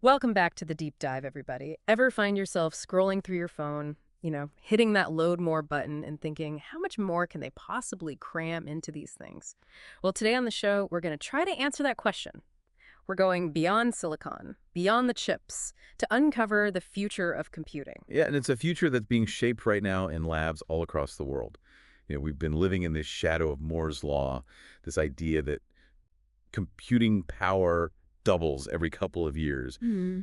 Welcome back to the deep dive, everybody. Ever find yourself scrolling through your phone, hitting that load more button and thinking, how much more can they possibly cram into these things? Well, today on the show, we're going to try to answer that question. We're going beyond silicon, beyond the chips, to uncover the future of computing. Yeah, and it's a future that's being shaped right now in labs all across the world. We've been living in this shadow of Moore's law, this idea that computing power doubles every couple of years. Hmm.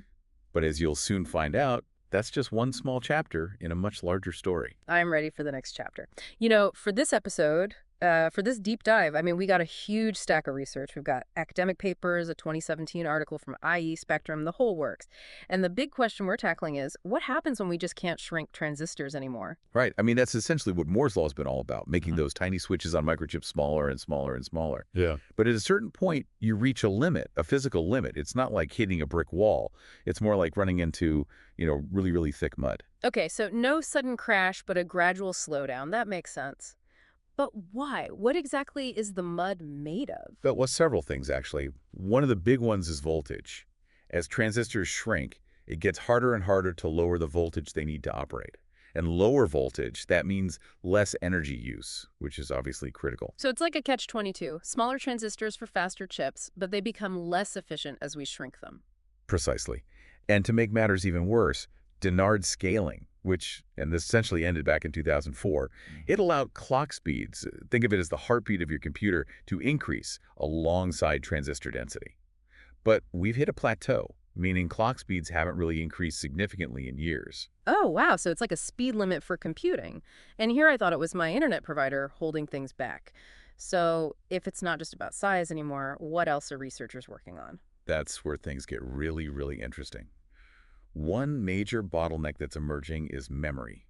But as you'll soon find out, that's just one small chapter in a much larger story. I'm ready for the next chapter. For this episode, for this deep dive, we got a huge stack of research. We've got academic papers, a 2017 article from IE Spectrum, the whole works. And the big question we're tackling is, what happens when we just can't shrink transistors anymore? Right. I mean, that's essentially what Moore's law has been all about, making those tiny switches on microchips smaller and smaller and smaller. Yeah. But at a certain point, you reach a limit, a physical limit. It's not like hitting a brick wall. It's more like running into, really, really thick mud. Okay, so no sudden crash, but a gradual slowdown. That makes sense. But why? What exactly is the mud made of? But well, several things, actually. One of the big ones is voltage. As transistors shrink, it gets harder and harder to lower the voltage they need to operate. And lower voltage, that means less energy use, which is obviously critical. So it's like a catch-22. Smaller transistors for faster chips, but they become less efficient as we shrink them. Precisely. And to make matters even worse, Dinard scaling, and this essentially ended back in 2004, it allowed clock speeds, think of it as the heartbeat of your computer, to increase alongside transistor density. But we've hit a plateau, meaning clock speeds haven't really increased significantly in years. Oh, wow, so it's like a speed limit for computing. And here I thought it was my internet provider holding things back. So if it's not just about size anymore, what else are researchers working on? That's where things get really, really interesting. One major bottleneck that's emerging is memory.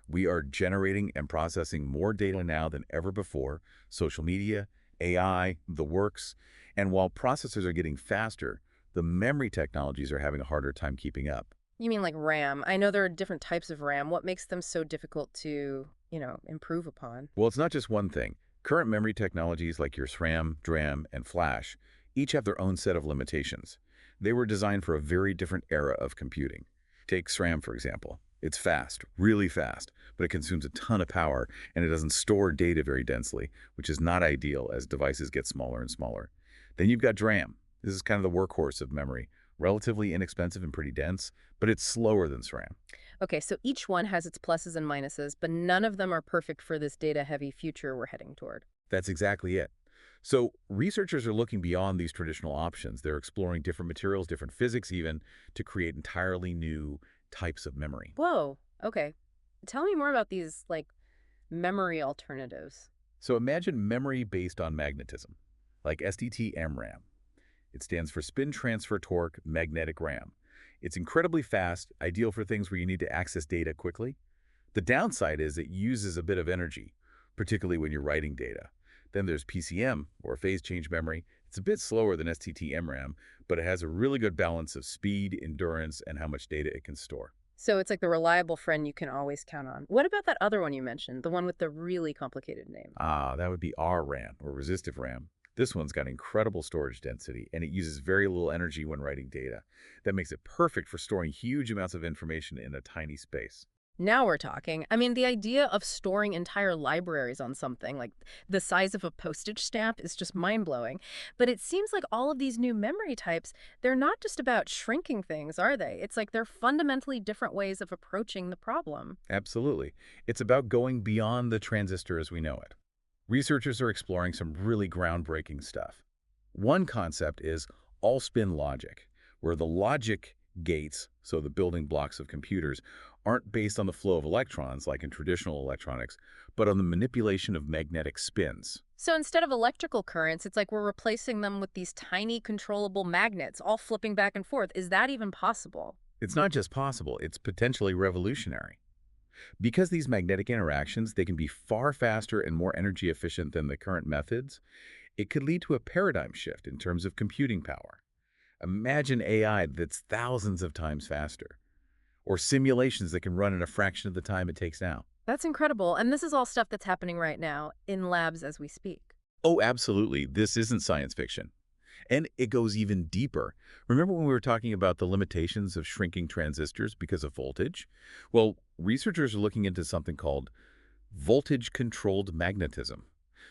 We are generating and processing more data now than ever before, social media, AI, the works, and while processors are getting faster, the memory technologies are having a harder time keeping up. You mean like RAM? I know there are different types of RAM. What makes them so difficult to, improve upon? Well, it's not just one thing. Current memory technologies like your SRAM, DRAM, and Flash each have their own set of limitations. They were designed for a very different era of computing. Take SRAM, for example. It's fast, really fast, but it consumes a ton of power, and it doesn't store data very densely, which is not ideal as devices get smaller and smaller. Then you've got DRAM. This is kind of the workhorse of memory. Relatively inexpensive and pretty dense, but it's slower than SRAM. Okay, so each one has its pluses and minuses, but none of them are perfect for this data-heavy future we're heading toward. That's exactly it. So researchers are looking beyond these traditional options. They're exploring different materials, different physics even, to create entirely new types of memory. Whoa, okay. Tell me more about these, memory alternatives. So imagine memory based on magnetism, like STT-MRAM. It stands for Spin Transfer Torque Magnetic RAM. It's incredibly fast, ideal for things where you need to access data quickly. The downside is it uses a bit of energy, particularly when you're writing data. Then there's PCM, or phase change memory. It's a bit slower than STT-MRAM, but it has a really good balance of speed, endurance, and how much data it can store. So it's like the reliable friend you can always count on. What about that other one you mentioned, the one with the really complicated name? That would be RRAM, or resistive RAM. This one's got incredible storage density, and it uses very little energy when writing data. That makes it perfect for storing huge amounts of information in a tiny space. Now we're talking. The idea of storing entire libraries on something like the size of a postage stamp is just mind-blowing. But it seems like all of these new memory types, they're not just about shrinking things, are they? It's like they're fundamentally different ways of approaching the problem. Absolutely. It's about going beyond the transistor as we know it. Researchers are exploring some really groundbreaking stuff. One concept is all-spin logic, where the logic gates, so the building blocks of computers, aren't based on the flow of electrons like in traditional electronics, but on the manipulation of magnetic spins. So instead of electrical currents, it's like we're replacing them with these tiny controllable magnets, all flipping back and forth. Is that even possible? It's not just possible, it's potentially revolutionary. Because these magnetic interactions, they can be far faster and more energy efficient than the current methods, it could lead to a paradigm shift in terms of computing power. Imagine AI that's thousands of times faster, or simulations that can run in a fraction of the time it takes now. That's incredible. And this is all stuff that's happening right now in labs as we speak. Oh, absolutely. This isn't science fiction. And it goes even deeper. Remember when we were talking about the limitations of shrinking transistors because of voltage? Well, researchers are looking into something called voltage-controlled magnetism.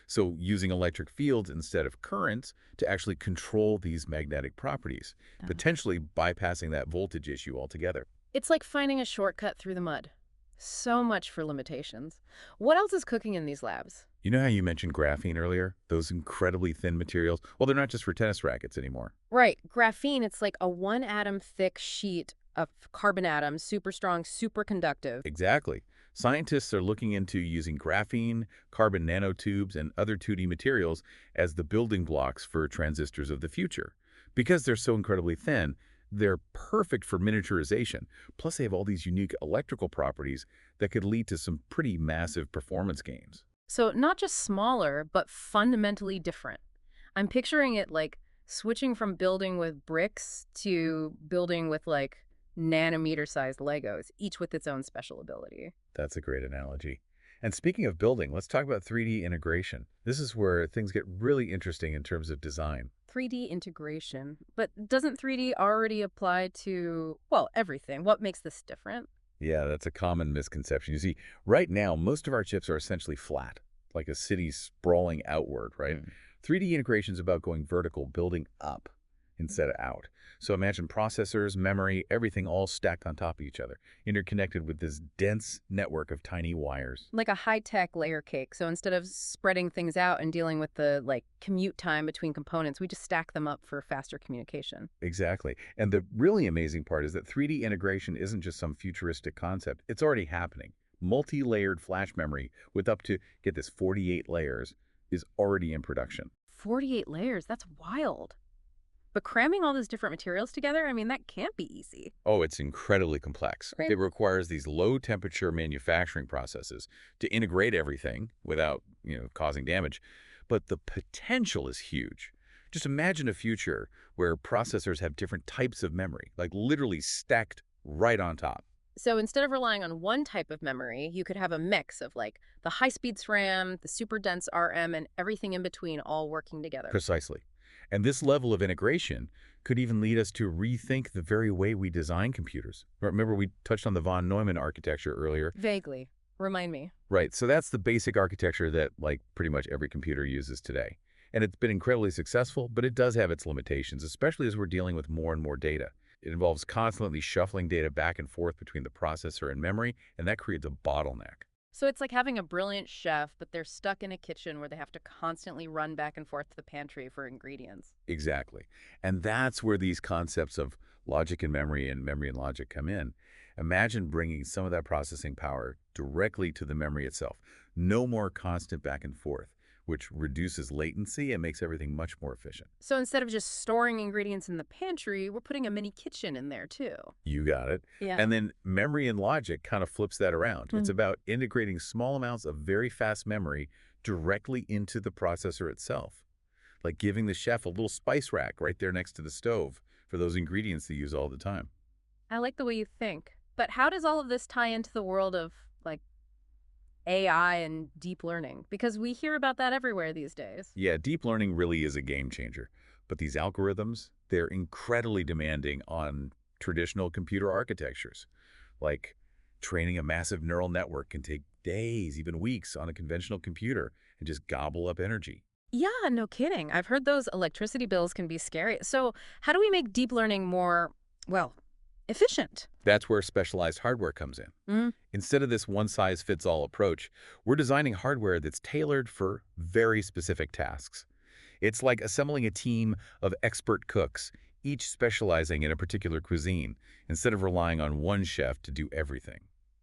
So using electric fields instead of currents to actually control these magnetic properties, Oh. potentially bypassing that voltage issue altogether. It's like finding a shortcut through the mud. So much for limitations. What else is cooking in these labs? You know how you mentioned graphene earlier? Those incredibly thin materials? Well, they're not just for tennis rackets anymore. Right, graphene, it's like a one atom thick sheet of carbon atoms, super strong, super conductive. Exactly. Scientists are looking into using graphene, carbon nanotubes, and other 2D materials as the building blocks for transistors of the future. Because they're so incredibly thin, they're perfect for miniaturization. Plus, they have all these unique electrical properties that could lead to some pretty massive performance gains. So not just smaller, but fundamentally different. I'm picturing it like switching from building with bricks to building with like nanometer-sized Legos, each with its own special ability. That's a great analogy. And speaking of building, let's talk about 3D integration. This is where things get really interesting in terms of design. 3D integration. But doesn't 3D already apply to, well, everything? What makes this different? Yeah, that's a common misconception. You see, right now, most of our chips are essentially flat, like a city sprawling outward, right? Mm. 3D integration is about going vertical, building up instead of out. So imagine processors, memory, everything all stacked on top of each other, interconnected with this dense network of tiny wires. Like a high-tech layer cake. So instead of spreading things out and dealing with the like commute time between components, we just stack them up for faster communication. Exactly. And the really amazing part is that 3D integration isn't just some futuristic concept. It's already happening. Multi-layered flash memory with up to, get this, 48 layers is already in production. 48 layers, that's wild. But cramming all those different materials together, I mean, that can't be easy. Oh, it's incredibly complex. Right. It requires these low-temperature manufacturing processes to integrate everything without, causing damage. But the potential is huge. Just imagine a future where processors have different types of memory, like literally stacked right on top. So instead of relying on one type of memory, you could have a mix of like the high-speed SRAM, the super dense RM, and everything in between all working together. Precisely. And this level of integration could even lead us to rethink the very way we design computers. Remember, we touched on the von Neumann architecture earlier? Vaguely. Remind me. Right, so that's the basic architecture that, like, pretty much every computer uses today. And it's been incredibly successful, but it does have its limitations, especially as we're dealing with more and more data. It involves constantly shuffling data back and forth between the processor and memory, and that creates a bottleneck. So it's like having a brilliant chef, but they're stuck in a kitchen where they have to constantly run back and forth to the pantry for ingredients. Exactly. And that's where these concepts of logic and memory and logic come in. Imagine bringing some of that processing power directly to the memory itself. No more constant back and forth, which reduces latency and makes everything much more efficient. So instead of just storing ingredients in the pantry, we're putting a mini kitchen in there too. You got it. Yeah. And then memory and logic kind of flips that around. It's about integrating small amounts of very fast memory directly into the processor itself, like giving the chef a little spice rack right there next to the stove for those ingredients they use all the time. I like the way you think. But how does all of this tie into the world of like AI and deep learning? Because we hear about that everywhere these days. Yeah, deep learning really is a game changer. But these algorithms, they're incredibly demanding on traditional computer architectures. Like training a massive neural network can take days, even weeks on a conventional computer and just gobble up energy. Yeah, no kidding. I've heard those electricity bills can be scary. So how do we make deep learning more, well, efficient? That's where specialized hardware comes in. Mm. Instead of this one-size-fits-all approach, we're designing hardware that's tailored for very specific tasks. It's like assembling a team of expert cooks, each specializing in a particular cuisine, instead of relying on one chef to do everything.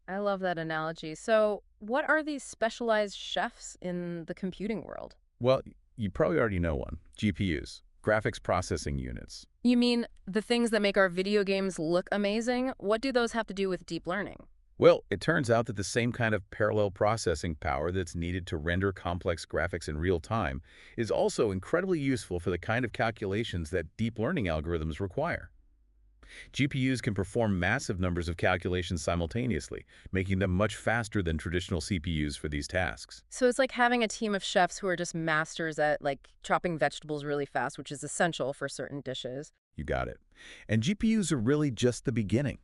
I love that analogy. So what are these specialized chefs in the computing world? Well, you probably already know one. GPUs, graphics processing units. You mean the things that make our video games look amazing? What do those have to do with deep learning? Well, it turns out that the same kind of parallel processing power that's needed to render complex graphics in real time is also incredibly useful for the kind of calculations that deep learning algorithms require. GPUs can perform massive numbers of calculations simultaneously, making them much faster than traditional CPUs for these tasks. So it's like having a team of chefs who are just masters at, like, chopping vegetables really fast, which is essential for certain dishes. You got it. And GPUs are really just the beginning.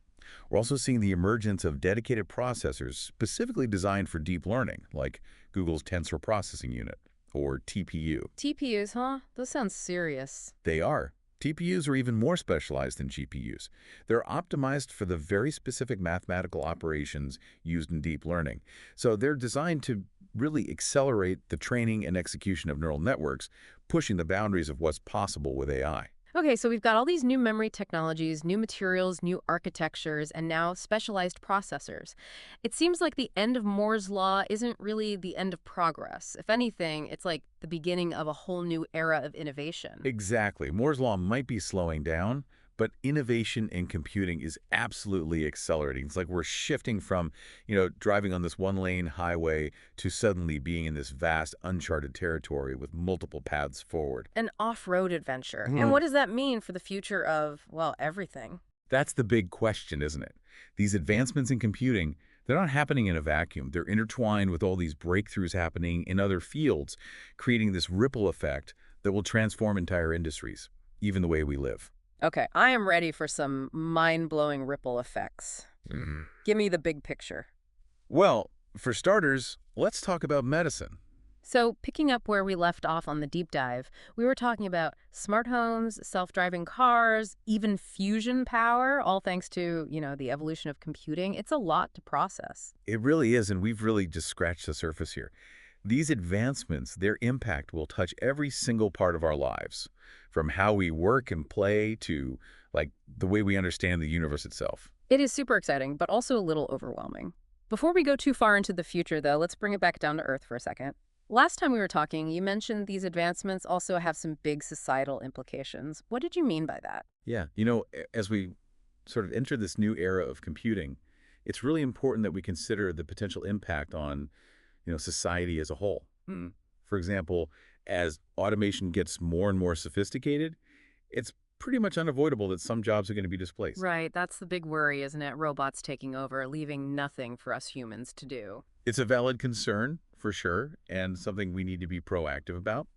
We're also seeing the emergence of dedicated processors specifically designed for deep learning, like Google's Tensor Processing Unit, or TPU. TPUs, huh? Those sound serious. They are. TPUs are even more specialized than GPUs. They're optimized for the very specific mathematical operations used in deep learning. So they're designed to really accelerate the training and execution of neural networks, pushing the boundaries of what's possible with AI. Okay, so we've got all these new memory technologies, new materials, new architectures, and now specialized processors. It seems like the end of Moore's law isn't really the end of progress. If anything, it's like the beginning of a whole new era of innovation. Exactly. Moore's law might be slowing down, but innovation in computing is absolutely accelerating. It's like we're shifting from, driving on this one-lane highway to suddenly being in this vast, uncharted territory with multiple paths forward. An off-road adventure. And Mhm. what does that mean for the future of, well, everything? That's the big question, isn't it? These advancements in computing, they're not happening in a vacuum. They're intertwined with all these breakthroughs happening in other fields, creating this ripple effect that will transform entire industries, even the way we live. Okay, I am ready for some mind-blowing ripple effects. Mhm. Give me the big picture. Well, for starters, let's talk about medicine. So, picking up where we left off on the deep dive, we were talking about smart homes, self-driving cars, even fusion power, all thanks to, the evolution of computing. It's a lot to process. It really is, and we've really just scratched the surface here. These advancements, their impact will touch every single part of our lives, from how we work and play to, like, the way we understand the universe itself. It is super exciting, but also a little overwhelming. Before we go too far into the future, though, let's bring it back down to earth for a second. Last time we were talking, you mentioned these advancements also have some big societal implications. What did you mean by that? Yeah, as we sort of enter this new era of computing, it's really important that we consider the potential impact on, society as a whole. For example, as automation gets more and more sophisticated, it's pretty much unavoidable that some jobs are going to be displaced. Right, that's the big worry, isn't it? Robots taking over, leaving nothing for us humans to do. It's a valid concern, for sure, and something we need to be proactive about.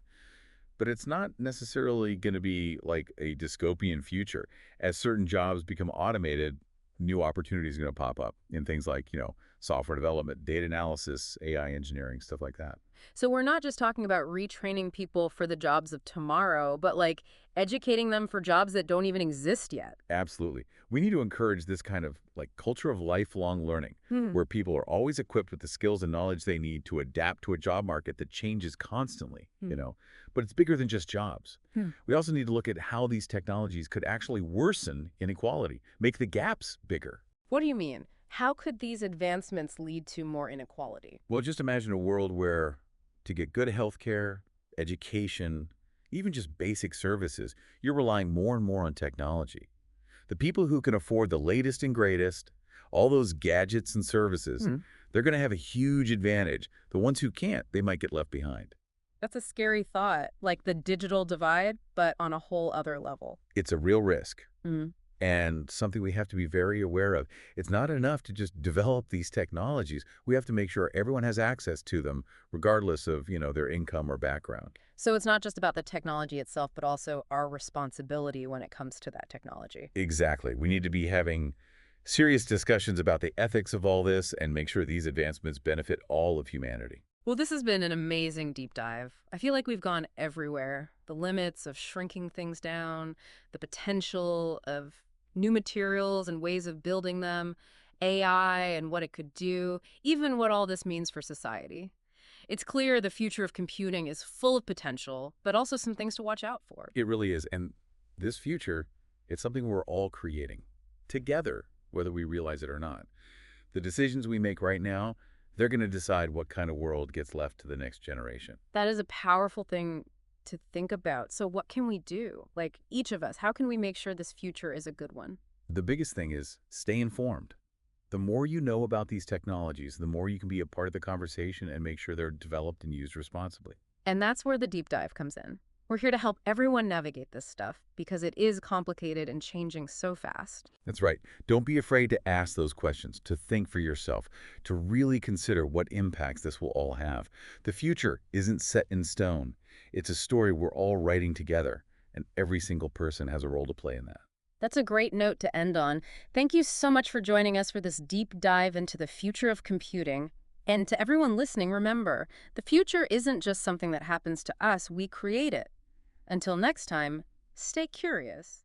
But it's not necessarily going to be like a dystopian future. As certain jobs become automated, new opportunities are going to pop up in things like, software development, data analysis, AI engineering, stuff like that. So we're not just talking about retraining people for the jobs of tomorrow, but like educating them for jobs that don't even exist yet. Absolutely. We need to encourage this kind of like culture of lifelong learning, Hmm. where people are always equipped with the skills and knowledge they need to adapt to a job market that changes constantly, Hmm. But it's bigger than just jobs. Hmm. We also need to look at how these technologies could actually worsen inequality, make the gaps bigger. What do you mean? How could these advancements lead to more inequality? Well, just imagine a world where to get good health care, education, even just basic services, you're relying more and more on technology. The people who can afford the latest and greatest, all those gadgets and services, Hmm. they're going to have a huge advantage. The ones who can't, they might get left behind. That's a scary thought, like the digital divide, but on a whole other level. It's a real risk Mm. and something we have to be very aware of. It's not enough to just develop these technologies. We have to make sure everyone has access to them, regardless of, their income or background. So it's not just about the technology itself, but also our responsibility when it comes to that technology. Exactly. We need to be having serious discussions about the ethics of all this and make sure these advancements benefit all of humanity. Well, this has been an amazing deep dive. I feel like we've gone everywhere. The limits of shrinking things down, the potential of new materials and ways of building them, AI and what it could do, even what all this means for society. It's clear the future of computing is full of potential, but also some things to watch out for. It really is. And this future, it's something we're all creating together, whether we realize it or not. The decisions we make right now, they're going to decide what kind of world gets left to the next generation. That is a powerful thing to think about. So what can we do? Like each of us, how can we make sure this future is a good one? The biggest thing is stay informed. The more you know about these technologies, the more you can be a part of the conversation and make sure they're developed and used responsibly. And that's where the deep dive comes in. We're here to help everyone navigate this stuff because it is complicated and changing so fast. That's right. Don't be afraid to ask those questions, to think for yourself, to really consider what impacts this will all have. The future isn't set in stone. It's a story we're all writing together, and every single person has a role to play in that. That's a great note to end on. Thank you so much for joining us for this deep dive into the future of computing. And to everyone listening, remember, the future isn't just something that happens to us, we create it. Until next time, stay curious.